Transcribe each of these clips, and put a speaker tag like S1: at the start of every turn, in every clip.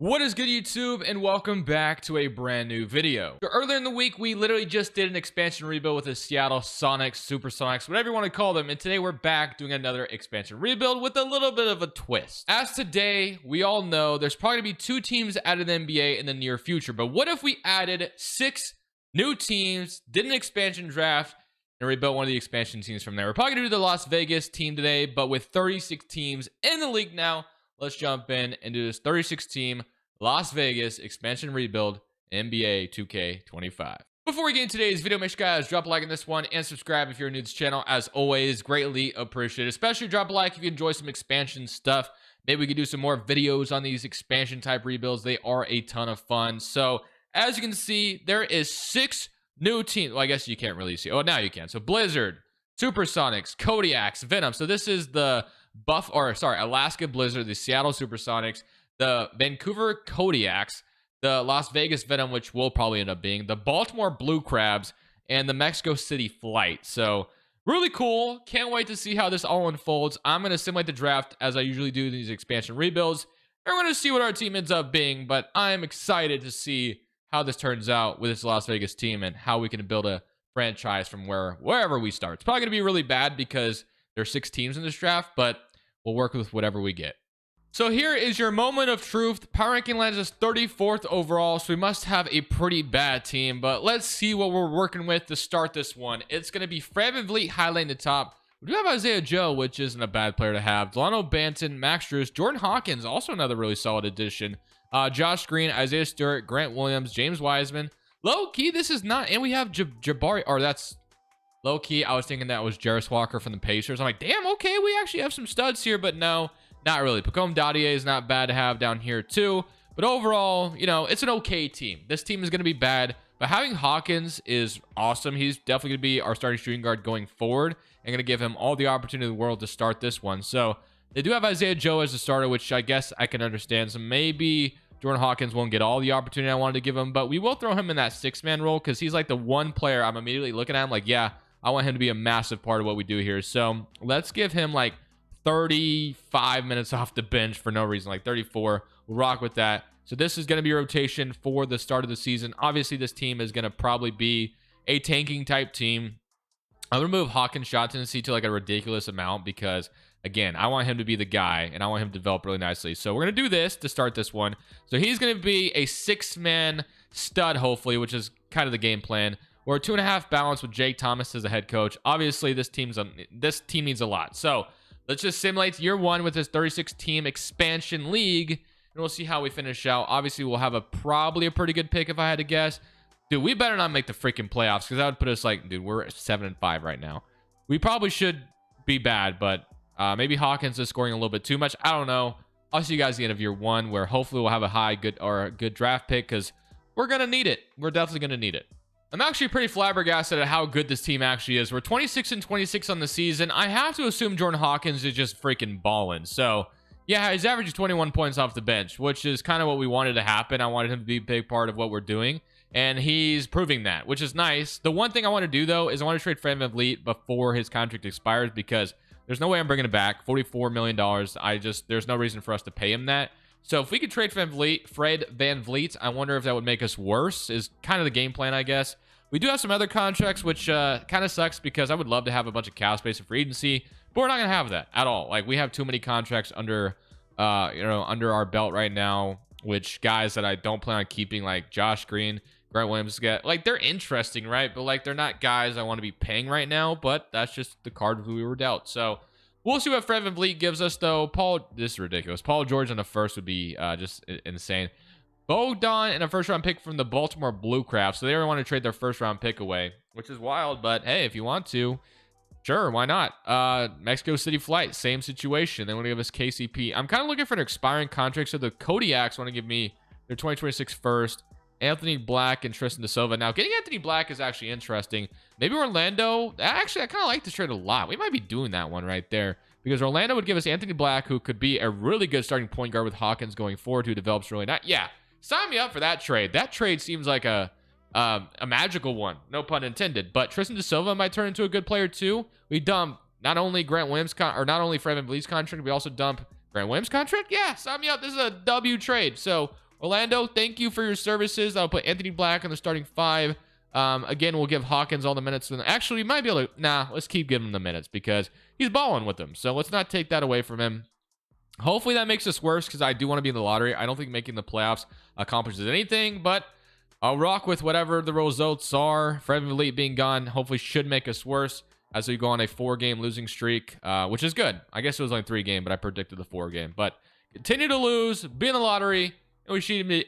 S1: What is good, YouTube, and welcome back to a brand new video. So earlier in the week, we literally just did an expansion rebuild with the Seattle Sonics, Supersonics, whatever you want to call them, and today we're back doing another expansion rebuild with a little bit of a twist. As today, we all know there's probably going to be 2 teams added to the NBA in the near future, but what if we added 6 new teams, did an expansion draft, and rebuilt one of the expansion teams from there? We're probably going to do the Las Vegas team today, but with 36 teams in the league now, let's jump in and do this 36 team Las Vegas expansion rebuild NBA 2K25. Before we get into today's video, make sure you guys drop a like on this one and subscribe if you're new to this channel. As always, greatly appreciated. Especially drop a like if you enjoy some expansion stuff. Maybe we could do some more videos on these expansion type rebuilds. They are a ton of fun. So as you can see, there is 6 new teams. Well, I guess you can't really see. Oh, now you can. So Blizzard, Supersonics, Kodiaks, Venom. So this is the Alaska Blizzard, the Seattle Supersonics, the Vancouver Kodiaks, the Las Vegas Venom, which will probably end up being, the Baltimore Blue Crabs, and the Mexico City Flight. So really cool. Can't wait to see how this all unfolds. I'm going to simulate the draft as I usually do in these expansion rebuilds. We're going to see what our team ends up being, but I'm excited to see how this turns out with this Las Vegas team and how we can build a franchise from wherever we start. It's probably going to be really bad because there's 6 teams in this draft, but we'll work with whatever we get. So here is your moment of truth. Power ranking lands us 34th overall, so we must have a pretty bad team, but let's see what we're working with to start this one. It's going to be Fred VanVleet highlighting the top. We do have Isaiah Joe, which isn't a bad player to have. Delano Banton, Max Strus, Jordan Hawkins, also another really solid addition. Josh Green, Isaiah Stewart, Grant Williams, James Wiseman. Low-key, this is not, and we have Jabari, or that's low-key. I was thinking that was Jarris Walker from the Pacers. I'm like, damn, okay, we actually have some studs here, but no. Not really. Pacome Dadier is not bad to have down here too. But overall, you know, it's an okay team. This team is going to be bad. But having Hawkins is awesome. He's definitely going to be our starting shooting guard going forward. And going to give him all the opportunity in the world to start this one. So they do have Isaiah Joe as a starter, which I guess I can understand. So maybe Jordan Hawkins won't get all the opportunity I wanted to give him. But we will throw him in that 6-man role because he's like the one player I'm immediately looking at him like, yeah, I want him to be a massive part of what we do here. So let's give him like 35 minutes off the bench for no reason, like 34. We'll rock with that. So this is going to be a rotation for the start of the season. Obviously, this team is going to probably be a tanking type team. I'm going to move Hawkins' shot tendency to like a ridiculous amount because, again, I want him to be the guy and I want him to develop really nicely. So we're going to do this to start this one. So he's going to be a 6-man stud, hopefully, which is kind of the game plan. We're a 2.5 balance with Jake Thomas as a head coach. Obviously, this team needs a lot. So let's just simulate year 1 with this 36-team expansion league, and we'll see how we finish out. Obviously, we'll have probably a pretty good pick if I had to guess. Dude, we better not make the freaking playoffs because that would put us like, dude, we're 7-5 right now. We probably should be bad, but maybe Hawkins is scoring a little bit too much. I don't know. I'll see you guys at the end of year 1 where hopefully we'll have a good draft pick because we're going to need it. We're definitely going to need it. I'm actually pretty flabbergasted at how good this team actually is. We're 26-26 on the season. I have to assume Jordan Hawkins is just freaking balling. So, yeah, he's averaging 21 points off the bench, which is kind of what we wanted to happen. I wanted him to be a big part of what we're doing, and he's proving that, which is nice. The one thing I want to do, though, is I want to trade Fred VanVleet before his contract expires because there's no way I'm bringing it back. $44 million. There's no reason for us to pay him that. So if we could trade Fred VanVleet, I wonder if that would make us worse, is kind of the game plan, I guess. We do have some other contracts, which kind of sucks because I would love to have a bunch of cap space in free agency, but we're not going to have that at all. Like, we have too many contracts under our belt right now, which guys that I don't plan on keeping, like Josh Green, Grant Williams, like, they're interesting, right? But, like, they're not guys I want to be paying right now, but that's just the card we were dealt. So we'll see what Fred VanVleet gives us, though. This is ridiculous. Paul George on the first would be just insane. Bogdan and a first-round pick from the Baltimore Blue Crabs. So they don't want to trade their first-round pick away, which is wild. But, hey, if you want to, sure, why not? Mexico City Flight, same situation. They want to give us KCP. I'm kind of looking for an expiring contract. So the Kodiaks want to give me their 2026 first. Anthony Black and Tristan DeSilva. Now, getting Anthony Black is actually interesting. Maybe Orlando. Actually, I kind of like this trade a lot. We might be doing that one right there because Orlando would give us Anthony Black, who could be a really good starting point guard with Hawkins going forward, who develops really nice. Yeah, sign me up for that trade. That trade seems like a magical one. No pun intended. But Tristan DeSilva might turn into a good player too. We dump not only Grant Williams not only Fred VanVleet's contract, we also dump Grant Williams' contract. Yeah, sign me up. This is a W trade. So Orlando, thank you for your services. I'll put Anthony Black on the starting 5. Again, we'll give Hawkins all the minutes. Actually, we might be able to... Nah, let's keep giving him the minutes because he's balling with them. So let's not take that away from him. Hopefully that makes us worse because I do want to be in the lottery. I don't think making the playoffs accomplishes anything, but I'll rock with whatever the results are. Fred VanVleet being gone hopefully should make us worse as we go on a 4-game losing streak, which is good. I guess it was only 3-game, but I predicted the 4-game. But continue to lose, be in the lottery, and we should be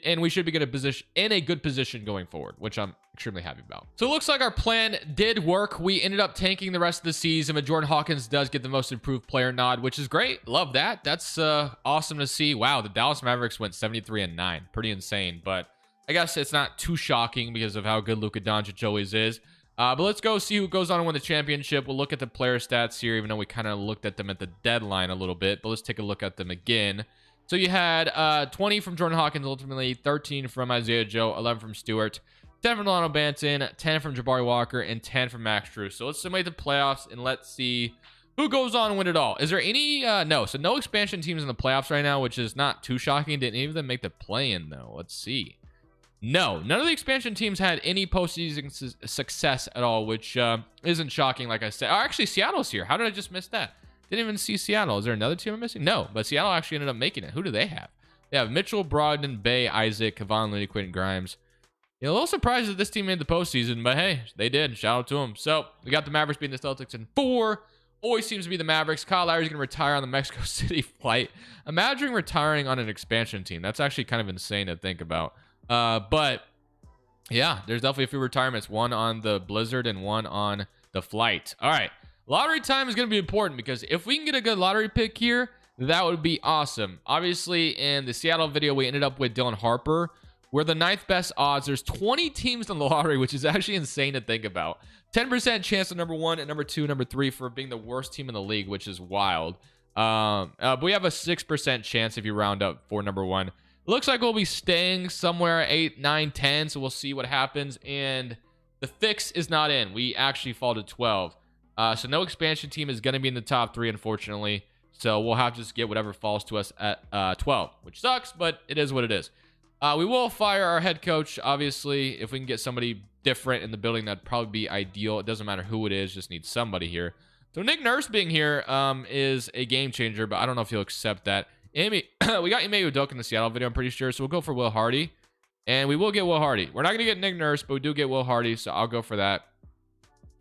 S1: in a good position going forward, which I'm extremely happy about. So it looks like our plan did work. We ended up tanking the rest of the season, but Jordan Hawkins does get the most improved player nod, which is great. Love that. That's awesome to see. Wow, the Dallas Mavericks went 73-9. Pretty insane, but I guess it's not too shocking because of how good Luka Doncic always is. But let's go see who goes on to win the championship. We'll look at the player stats here, even though we kind of looked at them at the deadline a little bit. But let's take a look at them again. So you had 20 from Jordan Hawkins, ultimately 13 from Isaiah Joe, 11 from Stewart, 10 from Delano Banton, 10 from Jabari Walker, and 10 from Max Strus. So let's simulate the playoffs and let's see who goes on and win it all. Is there any... no. So no expansion teams in the playoffs right now, which is not too shocking. Didn't any of them make the play-in, though? Let's see. No, none of the expansion teams had any postseason success at all, which isn't shocking, like I said. Oh, actually, Seattle's here. How did I just miss that? Didn't even see Seattle. Is there another team I'm missing? No, but Seattle actually ended up making it. Who do they have? They have Mitchell, Brogdon, Bay, Isaac, Kevon Looney, Quentin Grimes. A little surprised that this team made the postseason, but hey, they did. Shout out to them. So we got the Mavericks beating the Celtics in 4. Always seems to be the Mavericks. Kyle Lowry's going to retire on the Mexico City flight. Imagine retiring on an expansion team. That's actually kind of insane to think about. But yeah, there's definitely a few retirements. One on the Blizzard and one on the flight. All right. Lottery time is going to be important because if we can get a good lottery pick here, that would be awesome. Obviously, in the Seattle video, we ended up with Dylan Harper. We're the 9th best odds. There's 20 teams in the lottery, which is actually insane to think about. 10% chance of number 1 and number 2, number 3 for being the worst team in the league, which is wild. But we have a 6% chance if you round up for number 1. Looks like we'll be staying somewhere 8, 9, 10, so we'll see what happens. And the fix is not in. We actually fall to 12. So no expansion team is going to be in the top 3, unfortunately. So we'll have to just get whatever falls to us at 12, which sucks, but it is what it is. We will fire our head coach, obviously. If we can get somebody different in the building, that'd probably be ideal. It doesn't matter who it is, just need somebody here. So Nick Nurse being here is a game changer, but I don't know if he'll accept that. We got Ime Udoka in the Seattle video, I'm pretty sure. So we'll go for Will Hardy. And we will get Will Hardy. We're not going to get Nick Nurse, but we do get Will Hardy, so I'll go for that.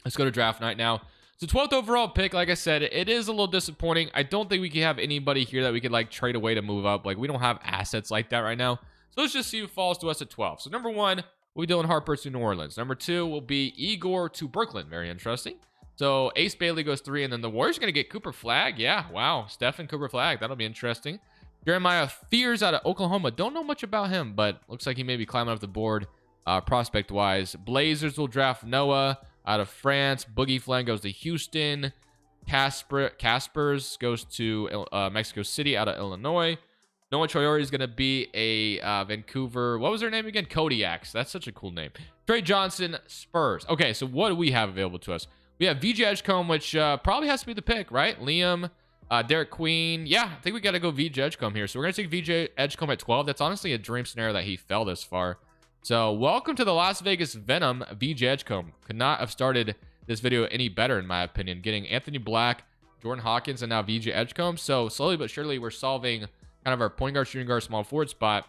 S1: Let's go to draft night now. So 12th overall pick, like I said, it is a little disappointing. I don't think we can have anybody here that we could like trade away to move up. Like we don't have assets like that right now. So let's just see who falls to us at 12. So number 1 will be Dylan Harper to New Orleans. Number 2 will be Igor to Brooklyn. Very interesting. So Ace Bailey goes 3, and then the Warriors are going to get Cooper Flagg. Yeah, wow. Stephen Cooper Flagg. That'll be interesting. Jeremiah Fears out of Oklahoma. Don't know much about him, but looks like he may be climbing up the board prospect-wise. Blazers will draft Noah out of France. Boogie Flan goes to Houston. Caspers goes to Mexico City out of Illinois. Noah Choyori is going to be a Vancouver. What was their name again? Kodiaks. That's such a cool name. Trey Johnson, Spurs. Okay, so what do we have available to us? We have VJ Edgecombe, which probably has to be the pick, right? Liam, Derek Queen. Yeah, I think we got to go VJ Edgecombe here. So we're going to take VJ Edgecombe at 12. That's honestly a dream scenario that he fell this far. So welcome to the Las Vegas Venom, VJ Edgecombe. Could not have started this video any better, in my opinion. Getting Anthony Black, Jordan Hawkins, and now VJ Edgecombe. So slowly but surely, we're solving kind of our point guard, shooting guard, small forward spot.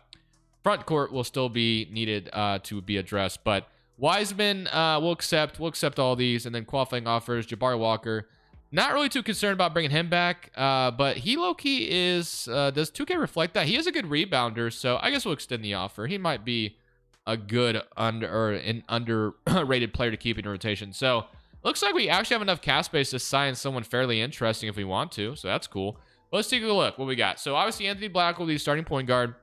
S1: Front court will still be needed to be addressed. But Wiseman, we'll accept all these. And then qualifying offers, Jabari Walker. Not really too concerned about bringing him back. But he low-key is... does 2K reflect that? He is a good rebounder. So I guess we'll extend the offer. He might be a good underrated player to keep in rotation. So looks like we actually have enough cap space to sign someone fairly interesting if we want to. So that's cool. Let's take a look what we got. So obviously Anthony Black will be starting point guard.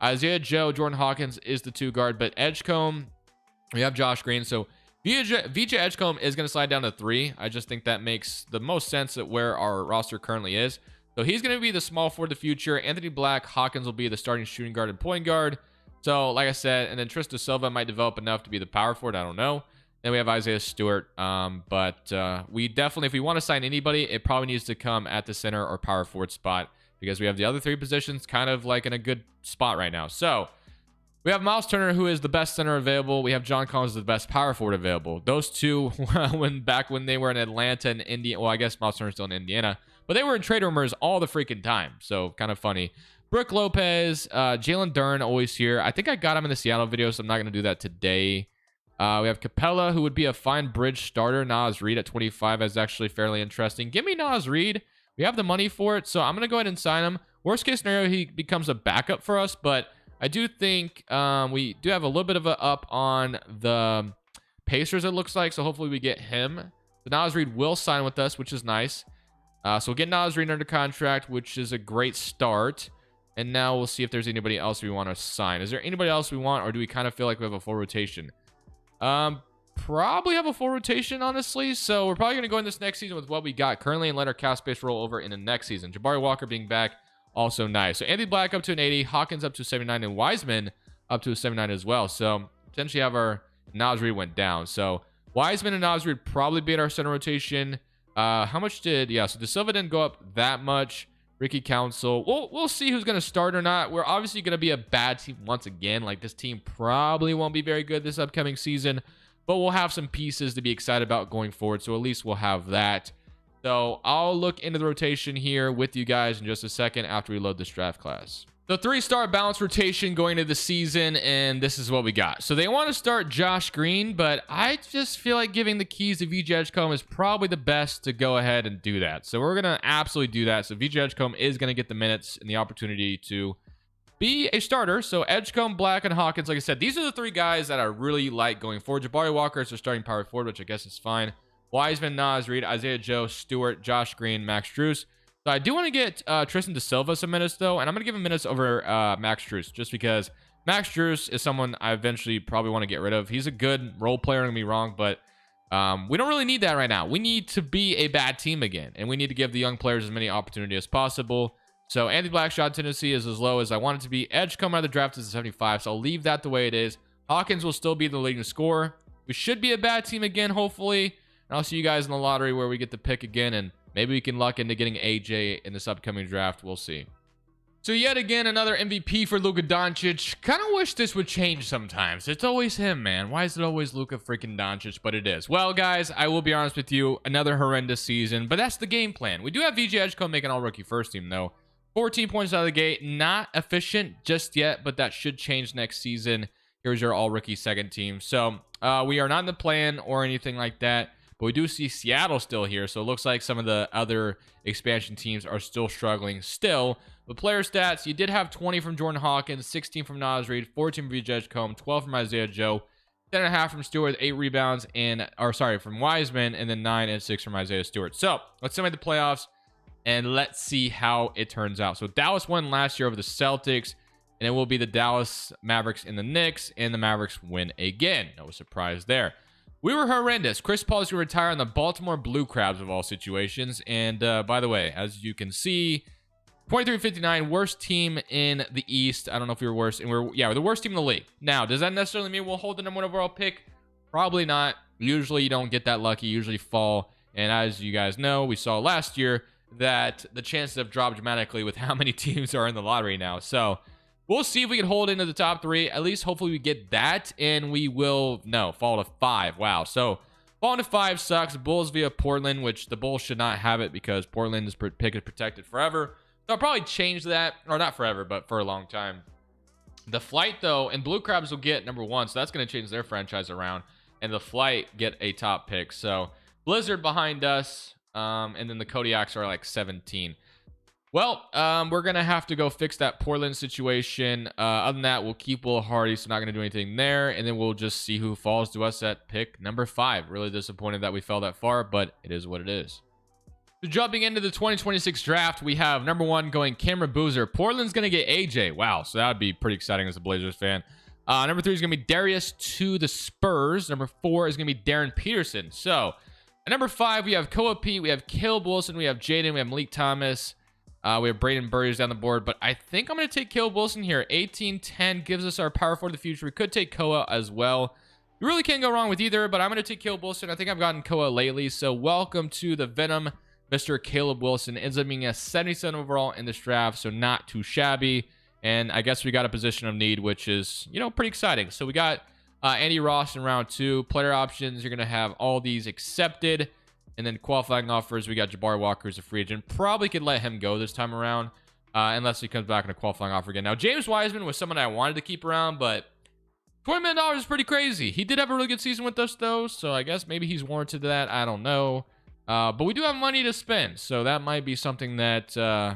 S1: Isaiah Joe, Jordan Hawkins is the 2 guard, but Edgecombe, we have Josh Green. So VJ Edgecombe is going to slide down to 3. I just think that makes the most sense at where our roster currently is. So he's going to be the small for the future. Anthony Black, Hawkins will be the starting shooting guard and point guard. So like I said, and then Tristan Silva might develop enough to be the power forward. I don't know. Then we have Isaiah Stewart. But we definitely, if we want to sign anybody, it probably needs to come at the center or power forward spot because we have the other 3 positions kind of like in a good spot right now. So We have Miles Turner, who is the best center available. We have John Collins, the best power forward available. Those two, back when they were in Atlanta and Indiana. Well, I guess Miles Turner's still in Indiana, but they were in trade rumors all the freaking time. So kind of funny. Brooke Lopez, Jalen Duren, always here. I think I got him in the Seattle video, so I'm not going to do that today. We have Capella, who would be a fine bridge starter. Nas Reed at 25 is actually fairly interesting. Give me Nas Reed. We have the money for it, so I'm going to go ahead and sign him. Worst case scenario, he becomes a backup for us, but I do think we do have a little bit of a up on the Pacers, it looks like, so hopefully we get him. The Nas Reed will sign with us, which is nice. So we'll get Nas Reed under contract, which is a great start. And now we'll see if there's anybody else we want to sign. Is there anybody else we want, or do we kind of feel like we have a full rotation? Probably have a full rotation, honestly. So we're probably going to go in this next season with what we got currently and let our cap space roll over in the next season. Jabari Walker being back, also nice. So Andy Black up to an 80, Hawkins up to 79, and Wiseman up to a 79 as well. So potentially have our Nas Reed went down. So Wiseman and Nas Reed probably beat our center rotation. How much did... Yeah, so De Silva didn't go up that much. Ricky Council. We'll see who's going to start or not. We're obviously going to be a bad team once again. Like, this team probably won't be very good this upcoming season, but we'll have some pieces to be excited about going forward. So at least we'll have that. So I'll look into the rotation here with you guys in just a second after we load this draft class. The 3-star balance rotation going into the season, and this is what we got. So they want to start Josh Green, but I just feel like giving the keys to VJ Edgecombe is probably the best to go ahead and do that. So we're going to absolutely do that. So VJ Edgecombe is going to get the minutes and the opportunity to be a starter. So Edgecombe, Black, and Hawkins, like I said, these are the 3 guys that I really like going forward. Jabari Walker is their starting power forward, which I guess is fine. Wiseman, Nas Reed, Isaiah Joe, Stewart, Josh Green, Max Strus. So I do want to get Tristan De Silva some minutes, though, and I'm going to give him minutes over Max Strus, just because Max Strus is someone I eventually probably want to get rid of. He's a good role player, don't get me wrong, but we don't really need that right now. We need to be a bad team again, and we need to give the young players as many opportunities as possible. So Andy Black's shot tendency is as low as I want it to be. Edge coming out of the draft is a 75, so I'll leave that the way it is. Hawkins will still be the leading scorer. We should be a bad team again, hopefully. And I'll see you guys in the lottery where we get the pick again, and maybe we can luck into getting AJ in this upcoming draft. We'll see. So yet again, another MVP for Luka Doncic. Kind of wish this would change sometimes. It's always him, man. Why is it always Luka freaking Doncic? But it is. Well, guys, I will be honest with you. Another horrendous season, but that's the game plan. We do have VJ Edgecombe making all-rookie first team, though. 14 points out of the gate. Not efficient just yet, but that should change next season. Here's your all-rookie second team. So we are not in the plan or anything like that. But we do see Seattle still here, so it looks like some of the other expansion teams are still struggling still. The player stats, you did have 20 from Jordan Hawkins, 16 from Nas Reed, 14 from VJ Edgecombe, 12 from Isaiah Joe, 10.5 from Stewart, 8 rebounds, from Wiseman, and then 9 and 6 from Isaiah Stewart. So let's simulate the playoffs, and let's see how it turns out. So Dallas won last year over the Celtics, and it will be the Dallas Mavericks and the Knicks, and the Mavericks win again. No surprise there. We were horrendous. Chris Paul is going to retire on the Baltimore Blue Crabs of all situations. And by the way, as you can see, 23-59, worst team in the East. I don't know if we were worse. And we're the worst team in the league. Now, does that necessarily mean we'll hold the number 1 overall pick? Probably not. Usually you don't get that lucky. You usually fall. And as you guys know, we saw last year that the chances have dropped dramatically with how many teams are in the lottery now. So we'll see if we can hold into the top 3. At least hopefully we get that, and we will, fall to 5. Wow. So falling to 5 sucks. Bulls via Portland, which the Bulls should not have it because Portland's pick is protected forever. So I'll probably change that, or not forever, but for a long time. The Flight, though, and Blue Crabs will get number 1, so that's going to change their franchise around, and the Flight get a top pick. So Blizzard behind us, and then the Kodiaks are like 17. Well, we're going to have to go fix that Portland situation. Other than that, we'll keep Will Hardy, so not going to do anything there. And then we'll just see who falls to us at pick number 5. Really disappointed that we fell that far, but it is what it is. So jumping into the 2026 draft, we have number 1 going Cameron Boozer. Portland's going to get AJ. Wow, so that would be pretty exciting as a Blazers fan. Number 3 is going to be Darius to the Spurs. Number 4 is going to be Darren Peterson. So at number 5, we have Koa Pete, we have Caleb Wilson, we have Jaden, we have Malik Thomas. We have Braden Burriers down the board, but I think I'm going to take Caleb Wilson here. 18-10 gives us our power forward of the future. We could take Koa as well. You really can't go wrong with either, but I'm going to take Caleb Wilson. I think I've gotten Koa lately, so welcome to the Venom, Mr. Caleb Wilson. Ends up being a 77 overall in this draft, so not too shabby. And I guess we got a position of need, which is, you know, pretty exciting. So we got Andy Ross in round 2. Player options, you're going to have all these accepted. And then qualifying offers, we got Jabari Walker as a free agent. Probably could let him go this time around, unless he comes back in a qualifying offer again. Now, James Wiseman was someone I wanted to keep around, but $20 million is pretty crazy. He did have a really good season with us, though, so I guess maybe he's warranted that. I don't know. But we do have money to spend, so that might be something that,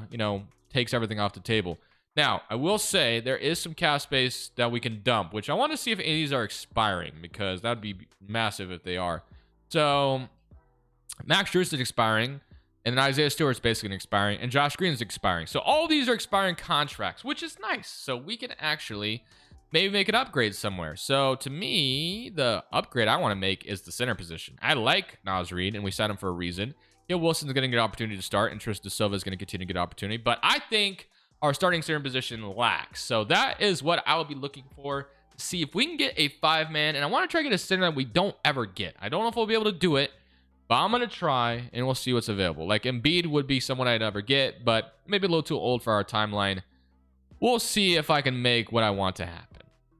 S1: you know, takes everything off the table. Now, I will say there is some cap space that we can dump, which I want to see if any of these are expiring, because that would be massive if they are. So Max Strus is expiring, and then Isaiah Stewart's basically expiring, and Josh Green is expiring. So all these are expiring contracts, which is nice. So we can actually maybe make an upgrade somewhere. So to me, the upgrade I want to make is the center position. I like Naz Reid, and we signed him for a reason. Gil Wilson's going to get an opportunity to start, and Tristan Silva is going to continue to get an opportunity. But I think our starting center position lacks. So that is what I will be looking for, to see if we can get a 5-man. And I want to try to get a center that we don't ever get. I don't know if we'll be able to do it, but I'm going to try, and we'll see what's available. Like, Embiid would be someone I'd never get, but maybe a little too old for our timeline. We'll see if I can make what I want to happen.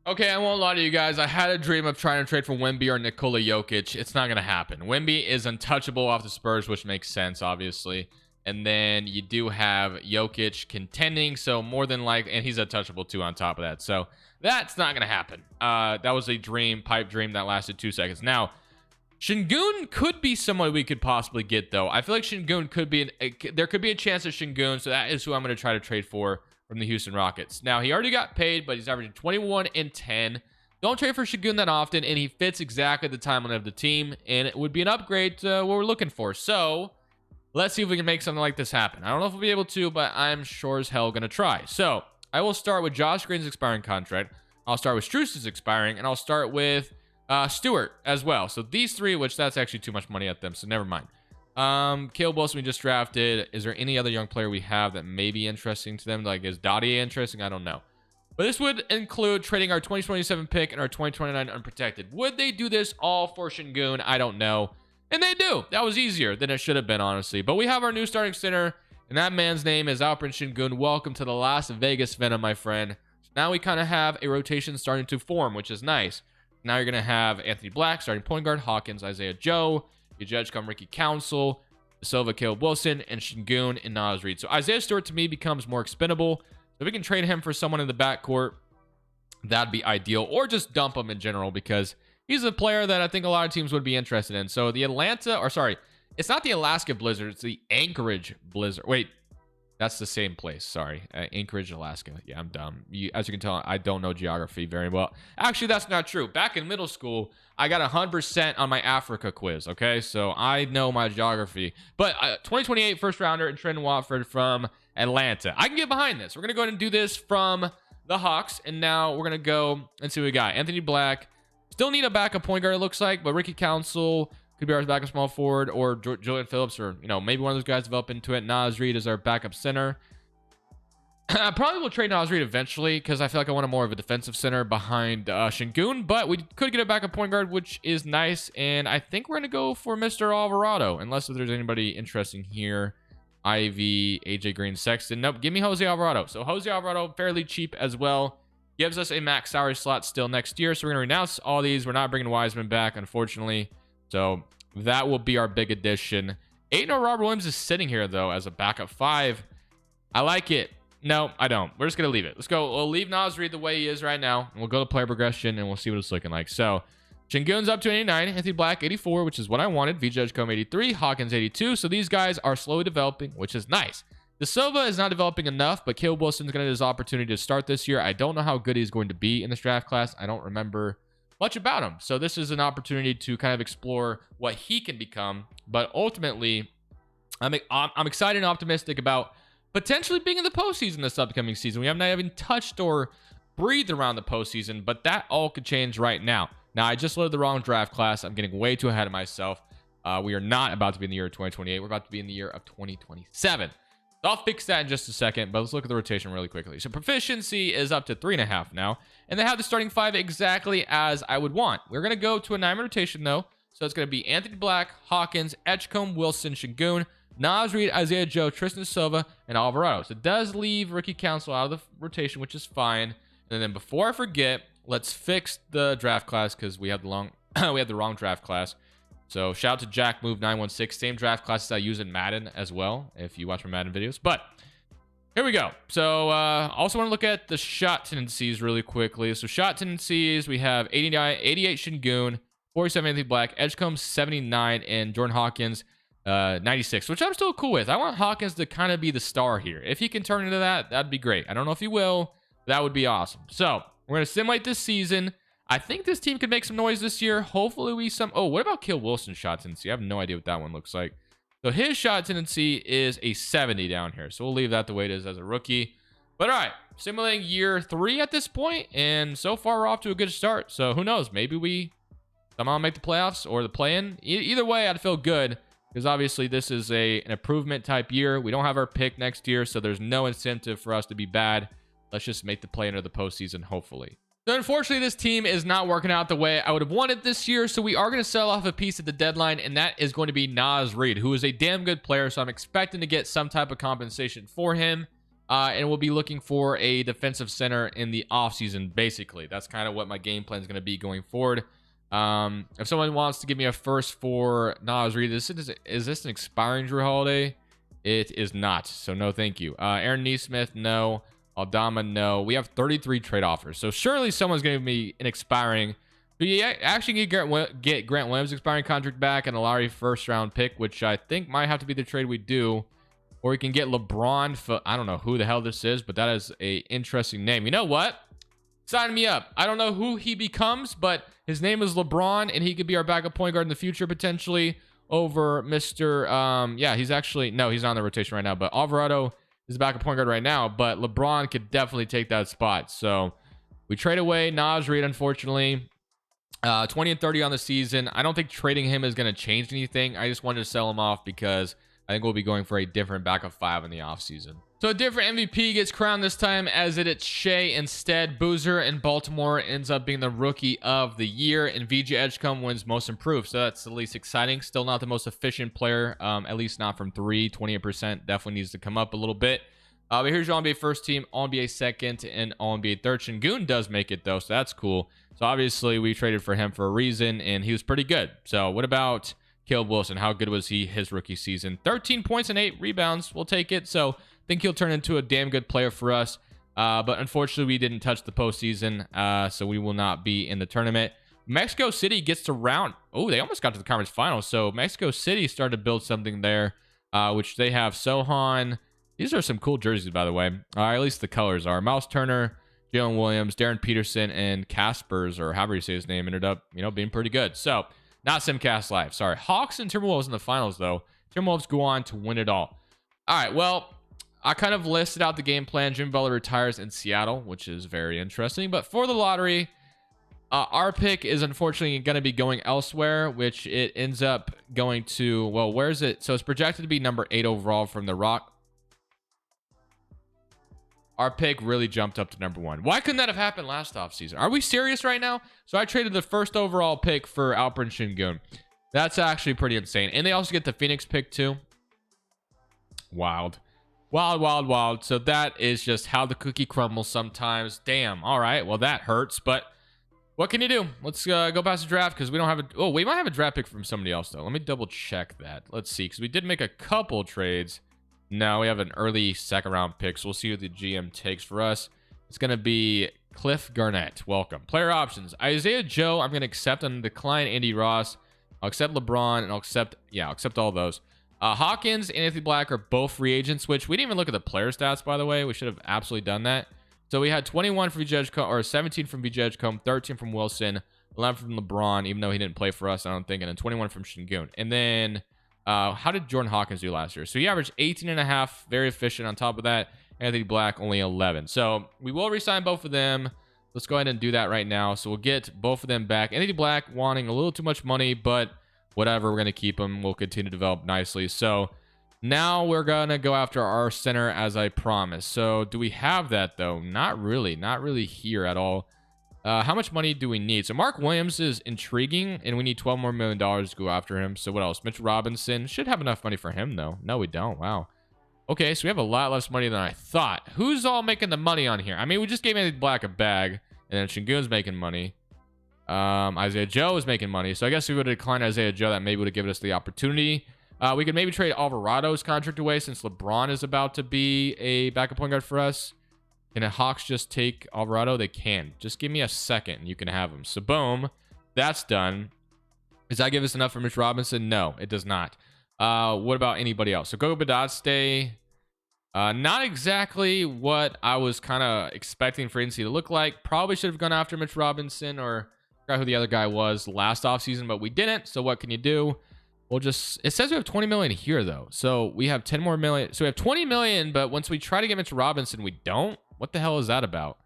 S1: Okay, I won't lie to you guys. I had a dream of trying to trade for Wemby or Nikola Jokic. It's not going to happen. Wemby is untouchable off the Spurs, which makes sense, obviously. And then you do have Jokic contending, so more than likely, and he's untouchable too on top of that. So that's not going to happen. That was a dream, pipe dream that lasted 2 seconds. Now, Sengun could be someone we could possibly get, though. I feel like Sengun could be, there could be a chance of Sengun, so that is who I'm going to try to trade for from the Houston Rockets. Now, he already got paid, but he's averaging 21 and 10. Don't trade for Sengun that often, and he fits exactly the timeline of the team, and it would be an upgrade to what we're looking for. So let's see if we can make something like this happen. I don't know if we'll be able to, but I'm sure as hell going to try. So I will start with Josh Green's expiring contract. I'll start with Strus's expiring, and I'll start with Stewart as well. So these three, which that's actually too much money at them, so never mind. Caleb Wilson we just drafted. Is there any other young player we have that may be interesting to them? Like, is Dottie interesting? I don't know. But this would include trading our 2027 pick and our 2029 unprotected. Would they do this all for Sengun? I don't know. And they do. That was easier than it should have been, honestly. But we have our new starting center, and that man's name is Alperen Sengun. Welcome to the Las Vegas Venom, my friend. So now we kind of have a rotation starting to form, which is nice. Now you're going to have Anthony Black, starting point guard, Hawkins, Isaiah Joe. You judge come Ricky Council, Silva, Caleb Wilson, and Sengun and Naz Reid. So Isaiah Stewart to me becomes more expendable. So we can trade him for someone in the backcourt. That'd be ideal. Or just dump him in general, because he's a player that I think a lot of teams would be interested in. So the it's not the Alaska Blizzard. It's the Anchorage Blizzard. Wait, that's the same place. Sorry. Anchorage, Alaska. Yeah, I'm dumb. As you can tell, I don't know geography very well. Actually, that's not true. Back in middle school, I got 100% on my Africa quiz, okay? So I know my geography. But 2028 first rounder and Trent Watford from Atlanta. I can get behind this. We're going to go ahead and do this from the Hawks. And now we're going to go and see what we got. Anthony Black. Still need a backup point guard, it looks like. But Ricky Council could be our backup small forward, or Julian Phillips, or, you know, maybe one of those guys develop into it. Naz Reid is our backup center. I probably will trade Naz Reid eventually, because I feel like I want more of a defensive center behind Sengun, but we could get a backup point guard, which is nice. And I think we're going to go for Mr. Alvarado, unless there's anybody interesting here. Ivy, AJ Green, Sexton. Nope, give me Jose Alvarado. So Jose Alvarado, fairly cheap as well. Gives us a max salary slot still next year. So we're going to renounce all these. We're not bringing Wiseman back, unfortunately. So that will be our big addition. Aiden or Robert Williams is sitting here, though, as a backup 5. I like it. No, I don't. We're just going to leave it. Let's go. We'll leave Naz Reid the way he is right now. And we'll go to player progression, and we'll see what it's looking like. So Sengun's up to 89. Anthony Black, 84, which is what I wanted. VJudge Combe, 83. Hawkins, 82. So these guys are slowly developing, which is nice. De Silva is not developing enough, but Caleb Wilson's going to get his opportunity to start this year. I don't know how good he's going to be in this draft class. I don't remember much about him. So this is an opportunity to kind of explore what he can become. But ultimately, I'm excited and optimistic about potentially being in the postseason this upcoming season. We have not even touched or breathed around the postseason, but that all could change right now. Now, I just loaded the wrong draft class. I'm getting way too ahead of myself. We are not about to be in the year of 2028. We're about to be in the year of 2027. So I'll fix that in just a second, but let's look at the rotation really quickly. So proficiency is up to 3.5 now, and they have the starting 5 exactly as I would want. We're going to go to a 9-man rotation, though. So it's going to be Anthony Black, Hawkins, Edgecombe, Wilson, Sengun, Nas Reed, Isaiah Joe, Tristan Silva, and Alvarado. So it does leave Rookie Council out of the rotation, which is fine. And then before I forget, let's fix the draft class because we have the wrong draft class. So shout out to Jack Move 916, same draft classes I use in Madden as well, if you watch my Madden videos. But here we go. So also want to look at the shot tendencies really quickly. So shot tendencies, we have 88 Sengun, 47 Anthony Black, Edgecombe 79, and Jordan Hawkins 96, which I'm still cool with. I want Hawkins to kind of be the star here. If he can turn into that, that'd be great. I don't know if he will. That would be awesome. So we're going to simulate this season. I think this team could make some noise this year. Hopefully we Oh, what about Kill Wilson's shot tendency? I have no idea what that one looks like. So his shot tendency is a 70 down here. So we'll leave that the way it is as a rookie. But all right, simulating year 3 at this point, and so far we're off to a good start. So who knows? Maybe we somehow make the playoffs or the play-in. Either way, I'd feel good because obviously this is an improvement type year. We don't have our pick next year, so there's no incentive for us to be bad. Let's just make the play-in or the postseason, hopefully. So unfortunately, this team is not working out the way I would have wanted this year. So we are going to sell off a piece at the deadline, and that is going to be Nas Reed, who is a damn good player. So I'm expecting to get some type of compensation for him. And we'll be looking for a defensive center in the offseason, basically. That's kind of what my game plan is going to be going forward. If someone wants to give me a first for Nas Reed, is this an expiring Drew Holiday? It is not. So no, thank you. Aaron Neesmith, no. Aldama, no. We have 33 trade offers. So surely someone's going to give me an expiring. But you actually get Grant Williams' expiring contract back and a Lowry first-round pick, which I think might have to be the trade we do. Or we can get LeBron for, I don't know who the hell this is, but that is a interesting name. You know what? Sign me up. I don't know who he becomes, but his name is LeBron, and he could be our backup point guard in the future, potentially, over Mr. Yeah, he's actually, no, he's not on the rotation right now, but Alvarado is the backup point guard right now, but LeBron could definitely take that spot. So we trade away Nas Reed, unfortunately. 20 and 30 on the season. I don't think trading him is going to change anything. I just wanted to sell him off because I think we'll be going for a different backup 5 in the offseason. So a different MVP gets crowned this time, as it's Shea instead. Boozer in Baltimore ends up being the rookie of the year, and VJ Edgecombe wins most improved. So that's the least exciting. Still not the most efficient player, at least not from 3. 28% definitely needs to come up a little bit. But here's your All-NBA first team, All-NBA second, and All-NBA third. Sengun does make it, though, so that's cool. So obviously we traded for him for a reason, and he was pretty good. So what about Caleb Wilson? How good was he his rookie season? 13 points and 8 rebounds. We'll take it. So I think he'll turn into a damn good player for us. But unfortunately, we didn't touch the postseason, so we will not be in the tournament. Mexico City gets to round. Oh, they almost got to the conference finals. So Mexico City started to build something there, which they have Sohan. These are some cool jerseys, by the way. At least the colors are. Miles Turner, Jalen Williams, Darren Peterson, and Caspers, or however you say his name, ended up, being pretty good. So not Simcast Live. Sorry. Hawks and Timberwolves in the finals, though. Timberwolves go on to win it all. All right, well, I kind of listed out the game plan. Jimmy Butler retires in Seattle, which is very interesting. But for the lottery, our pick is unfortunately going to be going elsewhere, which it ends up going to, well, where is it? So it's projected to be number 8 overall from the Rock. Our pick really jumped up to number 1. Why couldn't that have happened last offseason? Are we serious right now? So I traded the first overall pick for Alperen Sengun. That's actually pretty insane. And they also get the Phoenix pick too. Wild. Wild, wild, wild. So that is just how the cookie crumbles sometimes. Damn. All right. Well, that hurts. But what can you do? Let's go past the draft because we don't have a... Oh, we might have a draft pick from somebody else, though. Let me double check that. Let's see. Because we did make a couple trades. No, we have an early second round pick, so we'll see what the GM takes for us. It's going to be Cliff Garnett. Welcome. Player options. Isaiah Joe, I'm going to accept and decline Andy Ross. I'll accept LeBron, and I'll accept all those. Hawkins and Anthony Black are both free agents, which we didn't even look at the player stats, by the way. We should have absolutely done that. So we had 21 from VJ Edgecombe, or 17 from VJ Edgecombe, 13 from Wilson, 11 from LeBron, even though he didn't play for us, I don't think, and then 21 from Sengun. And then... how did Jordan Hawkins do last year? So he averaged 18.5, very efficient. On top of that, Anthony Black only 11. So we will re-sign both of them. Let's go ahead and do that right now. So we'll get both of them back. Anthony Black wanting a little too much money, but whatever, we're going to keep him. We'll continue to develop nicely. So now we're going to go after our center as I promised. So do we have that though? Not really. Not really here at all. How much money do we need? So Mark Williams is intriguing, and we need $12 more million to go after him. So what else? Mitch Robinson should have enough money for him, though. No, we don't. Wow. Okay, so we have a lot less money than I thought. Who's all making the money on here? I mean, we just gave Anthony Black a bag, and then Sengun's making money. Isaiah Joe is making money. So I guess if we would have declined Isaiah Joe, that maybe would have given us the opportunity. We could maybe trade Alvarado's contract away since LeBron is about to be a backup point guard for us. Can the Hawks just take Alvarado? They can. Just give me a second and you can have him. So boom, that's done. Does that give us enough for Mitch Robinson? No, it does not. What about anybody else? So Goga Badotze. Not exactly what I was kind of expecting for agency to look like. Probably should have gone after Mitch Robinson or forgot who the other guy was last offseason, but we didn't. So what can you do? We'll just, it says we have 20 million here though. So we have 10 more million. So we have 20 million, but once we try to get Mitch Robinson, we don't. What the hell is that about?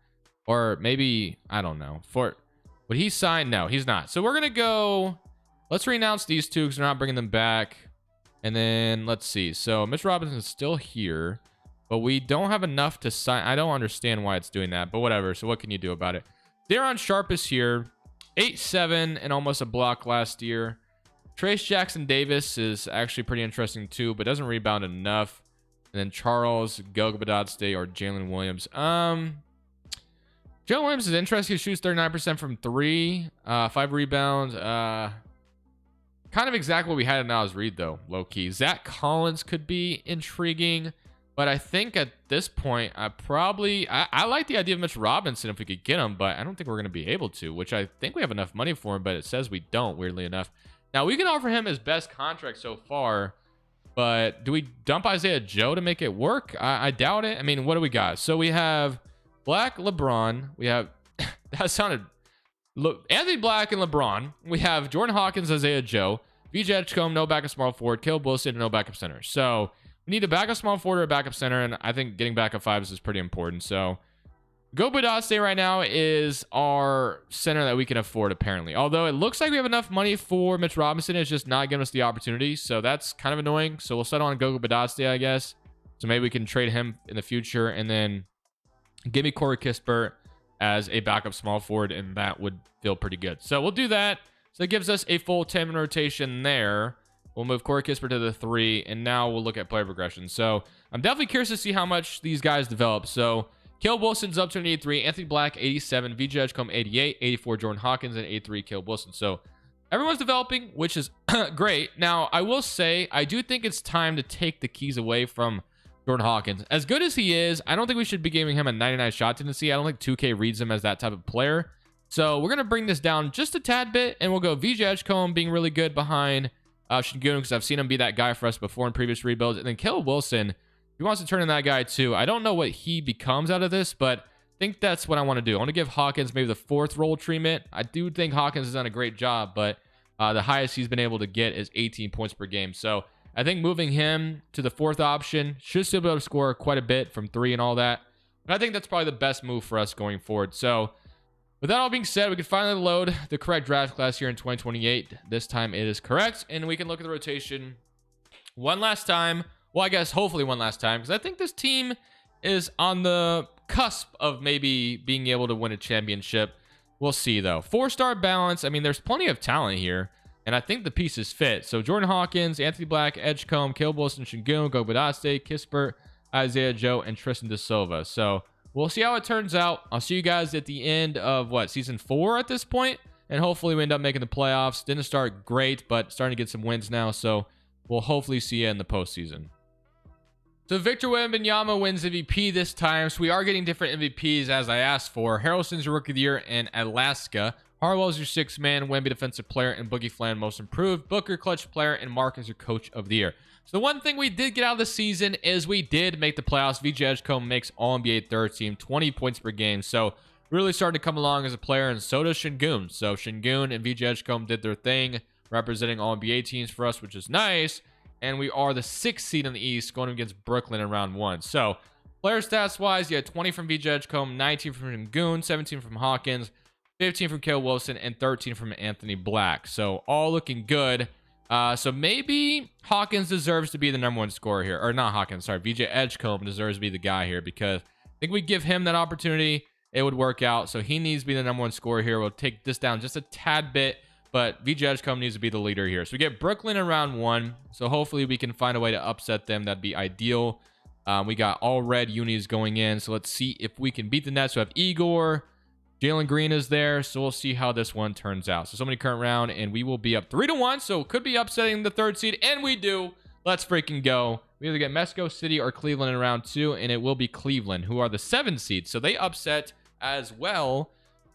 S1: Or maybe, I don't know. Would he sign? No, he's not. So we're going to go, let's renounce these two because we're not bringing them back. And then let's see. So Mitch Robinson is still here, but we don't have enough to sign. I don't understand why it's doing that, but whatever. So what can you do about it? Daron Sharp is here. 8-7 and almost a block last year. Trace Jackson Davis is actually pretty interesting too, but doesn't rebound enough. And then Charles, Goga Badotze, or Jalen Williams. Jalen Williams is interesting. He shoots 39% from 3. 5 rebounds. Kind of exactly what we had in Nas Reed, though, low-key. Zach Collins could be intriguing. But I think at this point, I like the idea of Mitch Robinson if we could get him, but I don't think we're going to be able to, which I think we have enough money for him, but it says we don't, weirdly enough. Now, we can offer him his best contract so far, but do we dump Isaiah Joe to make it work? I doubt it. I mean, what do we got? So we have Black, LeBron. We have, that sounded, look, Anthony Black and LeBron. We have Jordan Hawkins, Isaiah Joe, VJ Edgecombe, no backup small forward, Caleb Wilson, no backup center. So we need a backup small forward or a backup center, and I think getting backup fives is pretty important. So Goga Badotze right now is our center that we can afford, apparently. Although it looks like we have enough money for Mitch Robinson. It's just not giving us the opportunity. So that's kind of annoying. So we'll settle on Goga Badotze, I guess. So maybe we can trade him in the future. And then give me Corey Kispert as a backup small forward. And that would feel pretty good. So we'll do that. So it gives us a full 10-man rotation there. We'll move Corey Kispert to the 3. And now we'll look at player progression. So I'm definitely curious to see how much these guys develop. So Caleb Wilson's up to an 83, Anthony Black 87, VJ Edgecombe 88, 84 Jordan Hawkins, and 83 Caleb Wilson. So everyone's developing, which is great. Now, I will say, I do think it's time to take the keys away from Jordan Hawkins. As good as he is, I don't think we should be giving him a 99 shot tendency. I don't think 2K reads him as that type of player. So we're going to bring this down just a tad bit, and we'll go VJ Edgecombe being really good behind Sengun, because I've seen him be that guy for us before in previous rebuilds. And then Caleb Wilson, he wants to turn in that guy too. I don't know what he becomes out of this, but I think that's what I want to do. I want to give Hawkins maybe the 4th role treatment. I do think Hawkins has done a great job, but the highest he's been able to get is 18 points per game. So I think moving him to the 4th option should still be able to score quite a bit from 3 and all that. But I think that's probably the best move for us going forward. So with that all being said, we can finally load the correct draft class here in 2028. This time it is correct, and we can look at the rotation one last time. Well, I guess hopefully one last time, because I think this team is on the cusp of maybe being able to win a championship. We'll see, though. 4-star balance. I mean, there's plenty of talent here, and I think the pieces fit. So Jordan Hawkins, Anthony Black, Edgecombe, Caleb Wilson, Sengun, Goga Badotze, Kispert, Isaiah Joe, and Tristan De Silva. So we'll see how it turns out. I'll see you guys at the end of, season 4 at this point, and hopefully we end up making the playoffs. Didn't start great, but starting to get some wins now, so we'll hopefully see you in the postseason. So Victor Wembanyama wins MVP this time. So we are getting different MVPs as I asked for. Harrelson's your Rookie of the Year in Alaska. Harwell's your 6th man, Wemby Defensive Player, and Boogie Flan Most Improved. Booker Clutch Player, and Mark is your Coach of the Year. So the one thing we did get out of the season is we did make the playoffs. VJ Edgecombe makes All-NBA 3rd team, 20 points per game. So really starting to come along as a player, and so does Sengun. So Sengun and VJ Edgecombe did their thing, representing All-NBA teams for us, which is nice. And we are the 6th seed in the East, going against Brooklyn in round 1. So, player stats wise, you had 20 from VJ Edgecombe, 19 from Sengun, 17 from Hawkins, 15 from Caleb Wilson, and 13 from Anthony Black. So, all looking good. So, maybe Hawkins deserves to be the #1 scorer here. Or not Hawkins, sorry. VJ Edgecombe deserves to be the guy here, because I think we give him that opportunity. it would work out. So he needs to be the #1 scorer here. We'll take this down just a tad bit, but VJ Edgecombe needs to be the leader here. So we get Brooklyn in round 1. So hopefully we can find a way to upset them. That'd be ideal. We got all red unis going in. So let's see if we can beat the Nets. We have Igor. Jalen Green is there. So we'll see how this one turns out. So many current round, and we will be up 3-1. So could be upsetting the 3rd seed, and we do. Let's freaking go. We either get Mexico City or Cleveland in round 2, and it will be Cleveland, who are the 7 seed. So they upset as well.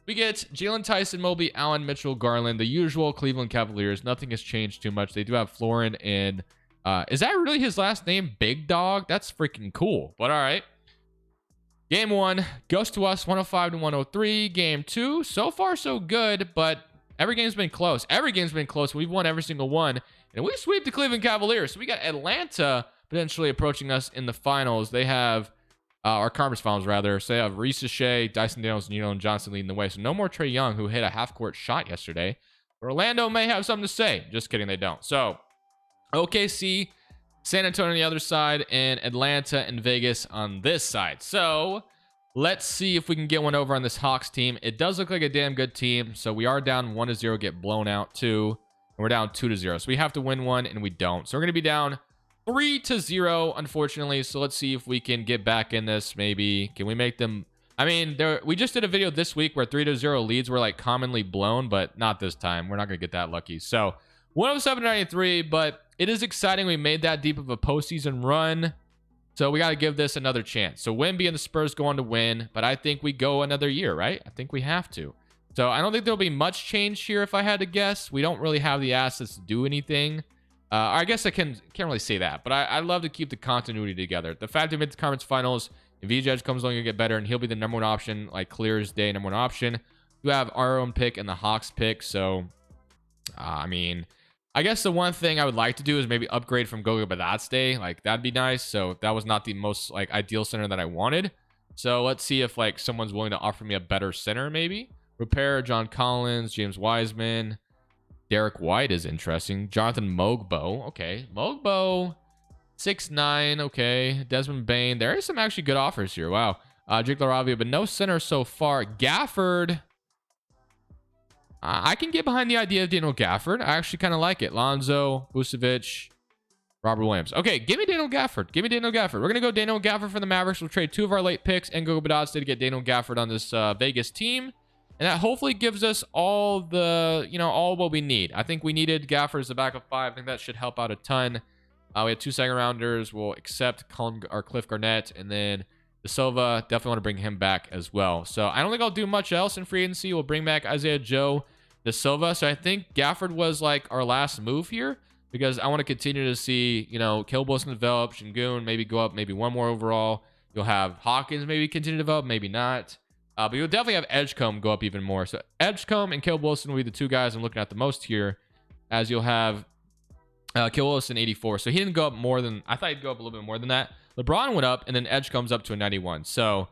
S1: We get Jalen, Tyson, Mobley, Allen, Mitchell, Garland, the usual Cleveland Cavaliers. Nothing has changed too much. They do have Florin, and is that really his last name? Big Dog? That's freaking cool. But all right. Game 1 goes to us, 105-103. Game 2, so far so good, but every game's been close. Every game's been close. We've won every single one, and we sweep the Cleveland Cavaliers. So we got Atlanta potentially approaching us in the finals. They have our conference finals, rather. So they have Reese Shea, Dyson Daniels, Nino, and Johnson leading the way. So no more Trae Young, who hit a half-court shot yesterday. Orlando may have something to say. Just kidding, they don't. So OKC, San Antonio on the other side, and Atlanta and Vegas on this side. So let's see if we can get one over on this Hawks team. It does look like a damn good team. So we are down 1-0, get blown out 2, and we're down 2-0. So we have to win one, and we don't. So we're going to be down 3-0, unfortunately. So let's see if we can get back in this. Maybe can we make them? I mean, we just did a video this week where 3-0 leads were like commonly blown, but not this time. We're not going to get that lucky. So 107-93, but it is exciting. We made that deep of a postseason run, so we got to give this another chance. So Wemby and the Spurs go on to win, but I think we go another year, right? I think we have to. So I don't think there'll be much change here if I had to guess. We don't really have the assets to do anything. I guess I can't really say that, but I love to keep the continuity together. The fact that we made the conference finals, if VJ comes along and get better, and he'll be the #1 option, like clear as day, #1 option. We have our own pick and the Hawks pick. So, I mean, I guess the one thing I would like to do is maybe upgrade from Goga Badazde. Like, that'd be nice. So that was not the most like ideal center that I wanted. So let's see if like someone's willing to offer me a better center, maybe. Repair, John Collins, James Wiseman. Derek White is interesting. Jonathan Mogbo. Okay. Mogbo, 6'9". Okay. Desmond Bain. There are some actually good offers here. Wow. Jake LaRavia, but no center so far. Gafford. I can get behind the idea of Daniel Gafford. I actually kind of like it. Lonzo, Vucevic, Robert Williams. Okay, give me Daniel Gafford. Give me Daniel Gafford. We're going to go Daniel Gafford for the Mavericks. We'll trade 2 of our late picks and go Badazde to get Daniel Gafford on this Vegas team. And that hopefully gives us all the, all what we need. I think we needed Gafford as a backup 5. I think that should help out a ton. We had 2 second rounders. We'll accept Cliff Garnett. And then De Silva, definitely want to bring him back as well. So I don't think I'll do much else in free agency. We'll bring back Isaiah Joe, De Silva. So I think Gafford was like our last move here, because I want to continue to see, Caleb Wilson develop, Sengun maybe go up, maybe 1 more overall. You'll have Hawkins maybe continue to develop, maybe not. But you'll definitely have Edgecombe go up even more. So Edgecombe and Caleb Wilson will be the 2 guys I'm looking at the most here, as you'll have Caleb Wilson 84. So he didn't go up more than, I thought he'd go up a little bit more than that. LeBron went up, and then Edgecombe's up to a 91. So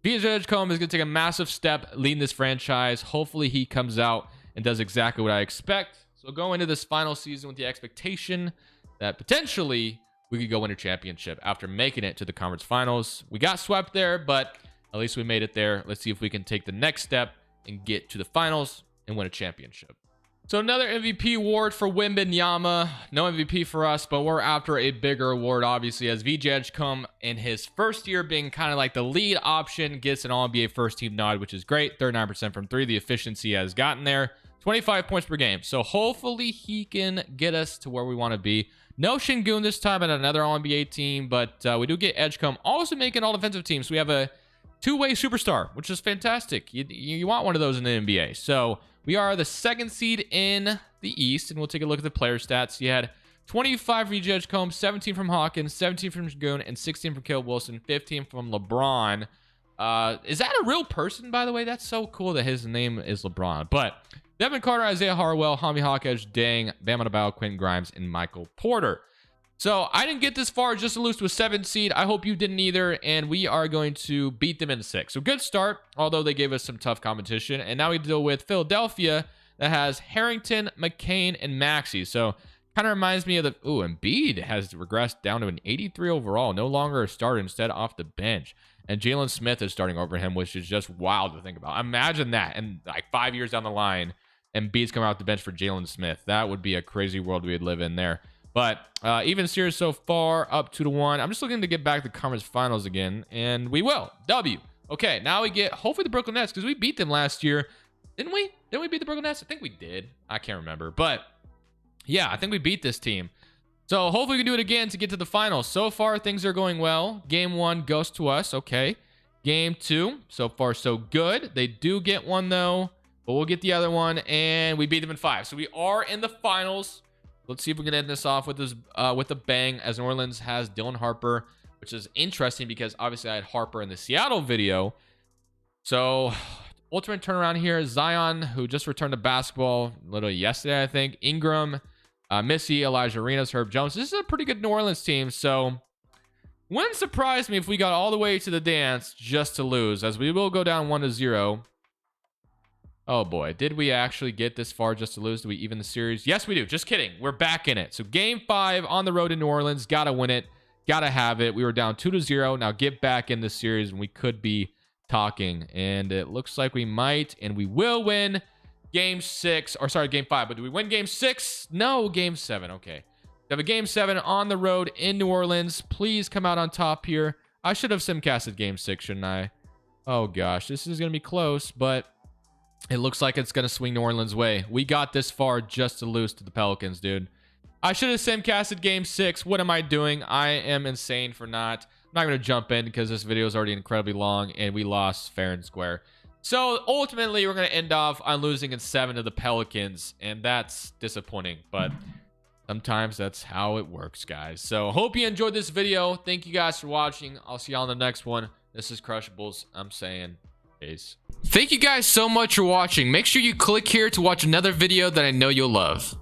S1: VJ Edgecombe is going to take a massive step leading this franchise. Hopefully he comes out and does exactly what I expect. So go into this final season with the expectation that potentially we could go win a championship after making it to the conference finals. We got swept there, but at least we made it there. Let's see if we can take the next step and get to the finals and win a championship. So another MVP award for Wembanyama. No MVP for us, but we're after a bigger award, obviously, as VJ Edgecombe in his first year being kind of like the lead option gets an All-NBA first team nod, which is great. 39% from 3. The efficiency has gotten there. 25 points per game. So hopefully he can get us to where we want to be. No Sengun this time at another All-NBA team, but we do get Edgecombe also making all defensive teams. So we have a 2-way superstar, which is fantastic. You want one of those in the NBA. So we are the 2nd seed in the East, and we'll take a look at the player stats. You had 25 from VJ Edgecombe, 17 from Hawkins, 17 from Sengun, and 16 from Caleb Wilson, 15 from LeBron. Is that a real person, by the way? That's so cool that his name is LeBron. But Devin Carter, Isaiah Harwell, Hami Hawkins, Dang, Bam Adebayo, Quentin Grimes, and Michael Porter. So I didn't get this far just to lose to a 7 seed. I hope you didn't either, and we are going to beat them in 6. So good start, although they gave us some tough competition. And now we deal with Philadelphia that has Harrington, McCain, and Maxey. So Kind of reminds me of the... Ooh, Embiid has regressed down to an 83 overall. No longer a starter, instead off the bench. And Jalen Smith is starting over him, which is just wild to think about. Imagine that. And like 5 years down the line, Embiid's coming off the bench for Jalen Smith. That would be a crazy world we'd live in there. But even series so far, up 2-1. I'm just looking to get back to the conference finals again. And we will. W. Okay, now we get, hopefully, the Brooklyn Nets, because we beat them last year. Didn't we? Didn't we beat the Brooklyn Nets? I think we did. I can't remember. But... yeah, I think we beat this team. So hopefully we can do it again to get to the finals. So far, things are going well. Game 1 goes to us. Okay. Game 2, so far so good. They do get one, though. But we'll get the other one. And we beat them in 5. So we are in the finals. Let's see if we can end this off with this with a bang, as New Orleans has Dylan Harper, which is interesting because obviously I had Harper in the Seattle video. So... ultimate turnaround here. Zion, who just returned to basketball literally yesterday, I think. Ingram, Missy, Elijah Arenas, Herb Jones. This is a pretty good New Orleans team, so wouldn't surprise me if we got all the way to the dance just to lose, as we will go down 1-0. Oh boy, did we actually get this far just to lose? Do we even the series? Yes, we do. Just kidding. We're back in it. So game 5 on the road in New Orleans. Gotta win it. Gotta have it. We were down 2-0. Now get back in the series, and we could be talking, and it looks like we might, and we will win game 6, or sorry, game 5. But do we win game 6? No, game 7. Okay, we have a game 7 on the road in New Orleans. Please come out on top here. I should have simcasted game 6, shouldn't I? Oh gosh, this is gonna be close, but it looks like it's gonna swing New Orleans' way. We got this far just to lose to the Pelicans, dude. I should have simcasted game 6. What am I doing? I am insane for not. I'm not going to jump in because this video is already incredibly long and we lost fair and square. So ultimately, we're going to end off on losing in 7 to the Pelicans, and that's disappointing, but sometimes that's how it works, guys. So hope you enjoyed this video. Thank you guys for watching. I'll see y'all in the next one. This is Crushables. I'm saying peace. Thank you guys so much for watching. Make sure you click here to watch another video that I know you'll love.